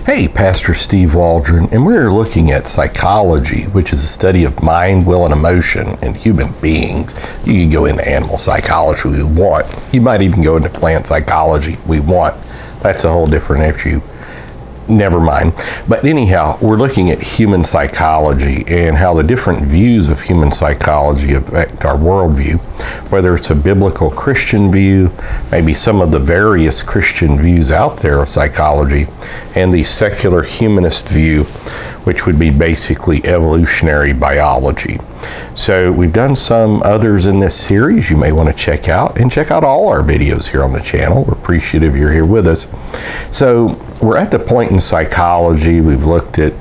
Hey, Pastor Steve Waldron, and we're looking at psychology, which is the study of mind, will, and emotion in human beings. You can go into animal psychology we want. You might even go into plant psychology we want. That's a whole different issue. Never mind. But anyhow, we're looking at human psychology and how the different views of human psychology affect our worldview, whether it's a biblical Christian view, maybe some of the various Christian views out there of psychology, and the secular humanist view, which would be basically evolutionary biology. So we've done some others in this series you may want to check out, and check out all our videos here on the channel. We're appreciative you're here with us. So we're at the point in psychology, we've looked at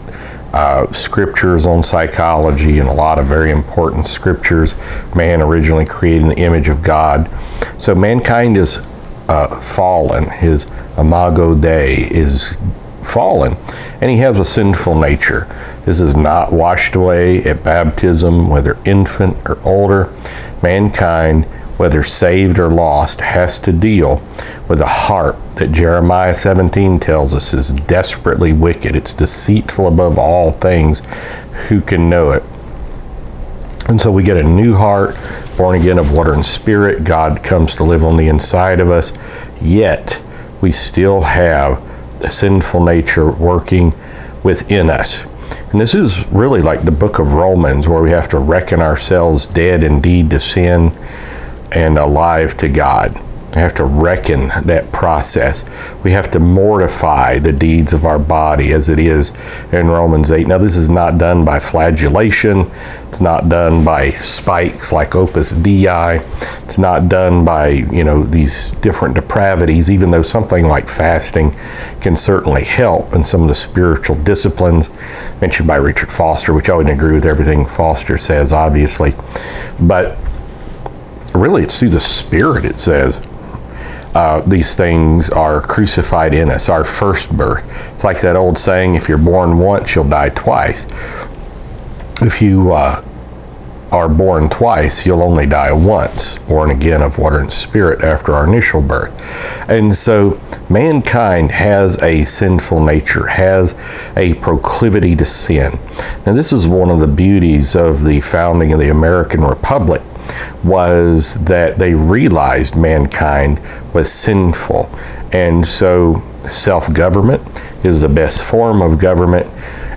scriptures on psychology and a lot of very important scriptures. Man originally created in the image of God. So mankind is fallen. His imago Dei is fallen, and he has a sinful nature. This is not washed away at baptism, whether infant or older. Mankind, whether saved or lost, has to deal with a heart that Jeremiah 17 tells us is desperately wicked. It's deceitful above all things. Who can know it? And so we get a new heart, born again of water and spirit. God comes to live on the inside of us, yet we still have the sinful nature working within us. And this is really like the book of Romans, where we have to reckon ourselves dead indeed to sin and alive to God. We have to reckon that process. We have to mortify the deeds of our body as it is in Romans 8. Now, this is not done by flagellation. It's not done by spikes like Opus Dei. It's not done by, these different depravities, even though something like fasting can certainly help in some of the spiritual disciplines mentioned by Richard Foster, which I wouldn't agree with everything Foster says, obviously. But really, it's through the Spirit, it says. These things are crucified in us, our first birth. It's like that old saying, if you're born once, you'll die twice. If you are born twice, you'll only die once, born again of water and spirit after our initial birth. And so mankind has a sinful nature, has a proclivity to sin. Now, this is one of the beauties of the founding of the American Republic, was that they realized mankind was sinful. And so self-government is the best form of government,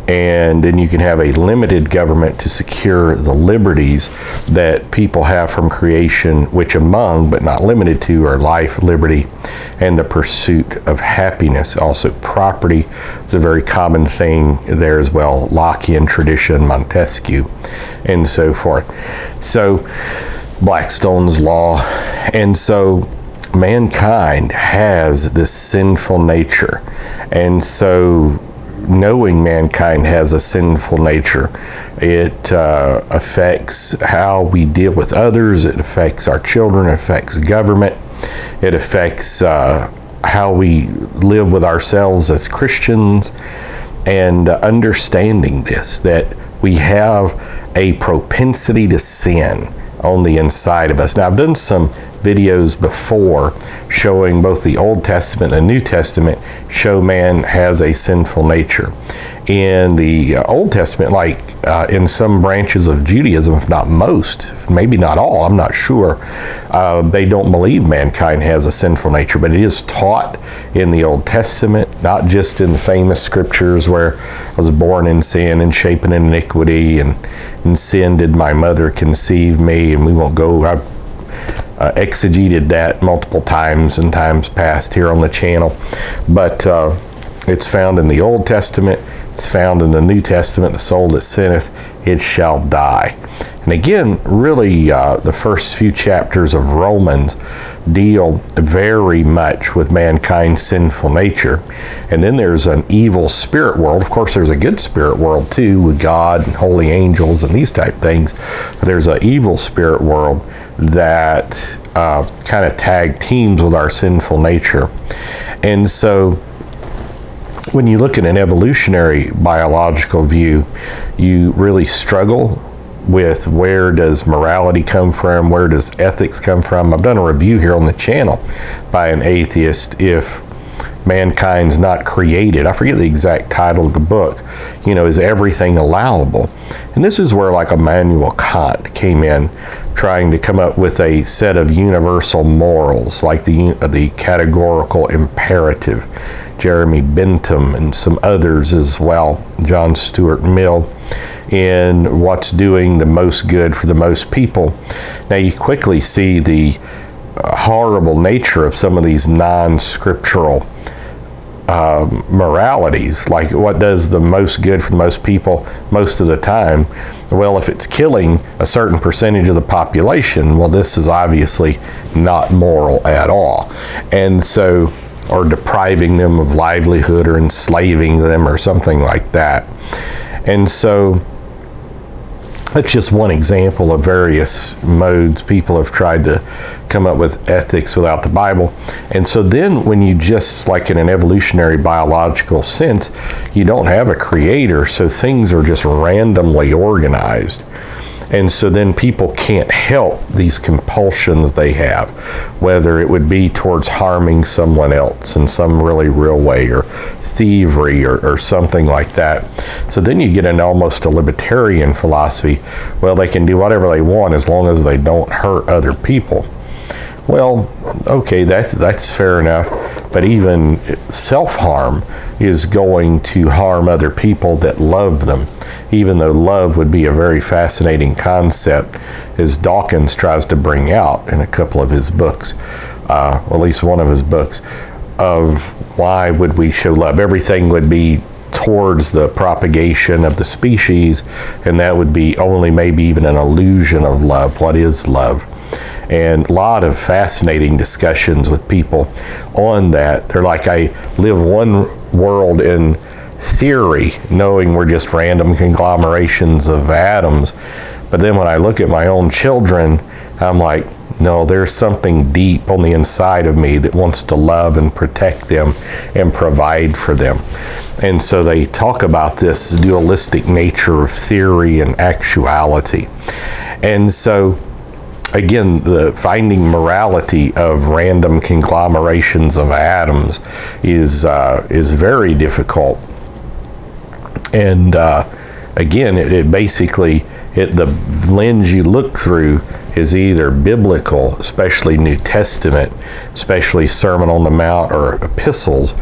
and then you can have a limited government to secure the liberties that people have from creation, which among, but not limited to, are life, liberty, and the pursuit of happiness. Also, property is a very common thing there as well, Lockean tradition, Montesquieu, and so forth. So, Blackstone's law. And so mankind has this sinful nature. And so knowing mankind has a sinful nature, it affects how we deal with others, it affects our children, it affects government, it affects how we live with ourselves as Christians, and understanding this, that we have a propensity to sin on the inside of us. Now, I've done some videos before showing both the Old Testament and the New Testament show man has a sinful nature. In the Old Testament, like in some branches of Judaism, if not most, maybe not all, I'm not sure, they don't believe mankind has a sinful nature, but it is taught in the Old Testament, not just in the famous scriptures where I was born in sin and shapen in iniquity, and in sin did my mother conceive me, and we won't go, I've exegeted that multiple times in times past here on the channel, but it's found in the Old Testament, it's found in the New Testament. The soul that sinneth, it shall die. And again, really, the first few chapters of Romans deal very much with mankind's sinful nature. And then there's an evil spirit world. Of course, there's a good spirit world too, with God and holy angels and these type things. But there's an evil spirit world that kind of tag teams with our sinful nature. And so when you look at an evolutionary biological view, you really struggle with where does morality come from, where does ethics come from. I've done a review here on the channel by an atheist if mankind's not created. I forget the exact title of the book. Is everything allowable? And this is where like Immanuel Kant came in, trying to come up with a set of universal morals, like the categorical imperative. Jeremy Bentham and some others as well, John Stuart Mill, in what's doing the most good for the most people. Now you quickly see the horrible nature of some of these non-scriptural moralities, like what does the most good for the most people most of the time? Well, if it's killing a certain percentage of the population, well, this is obviously not moral at all. And so, or depriving them of livelihood or enslaving them or something like that. And so that's just one example of various modes people have tried to come up with ethics without the Bible. And so then when you just, like in an evolutionary biological sense, you don't have a creator, so things are just randomly organized. And so then people can't help these compulsions they have, whether it would be towards harming someone else in some really real way, or thievery, or something like that. So then you get into almost a libertarian philosophy. Well, they can do whatever they want as long as they don't hurt other people. Well, okay, that's fair enough, but even self-harm is going to harm other people that love them, even though love would be a very fascinating concept, as Dawkins tries to bring out in a couple of his books, or at least one of his books, of why would we show love? Everything would be towards the propagation of the species, and that would be only maybe even an illusion of love. What is love? And a lot of fascinating discussions with people on that. They're like, I live one world in theory, knowing we're just random conglomerations of atoms. But then when I look at my own children, I'm like, no, there's something deep on the inside of me that wants to love and protect them and provide for them. And so they talk about this dualistic nature of theory and actuality. And so again, the finding morality of random conglomerations of atoms is very difficult. And again, it basically, the lens you look through is either biblical, especially New Testament, especially Sermon on the Mount or epistles,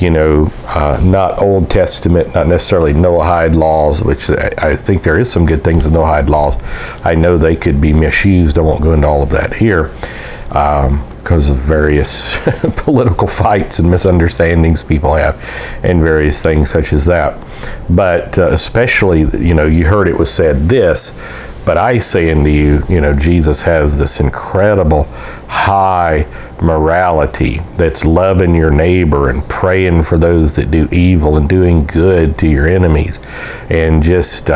not Old Testament, not necessarily Noahide laws, which I think there is some good things in Noahide laws. I know they could be misused. I won't go into all of that here because of various political fights and misunderstandings people have and various things such as that. But especially, you heard it was said this, but I say unto you, Jesus has this incredible high morality that's loving your neighbor and praying for those that do evil and doing good to your enemies and just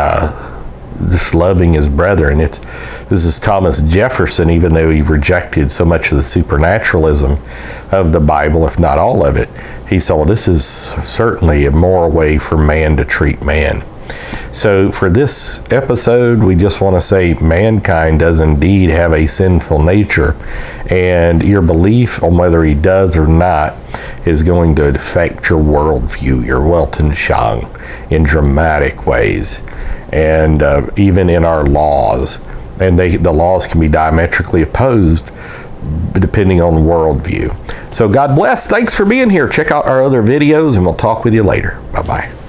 loving his brethren. This is Thomas Jefferson, even though he rejected so much of the supernaturalism of the Bible, if not all of it. He said, well, this is certainly a moral way for man to treat man. So for this episode, we just want to say mankind does indeed have a sinful nature, and your belief on whether he does or not is going to affect your worldview, your Weltanschauung, in dramatic ways, and even in our laws. And the laws can be diametrically opposed depending on worldview. So God bless. Thanks for being here. Check out our other videos, and we'll talk with you later. Bye-bye.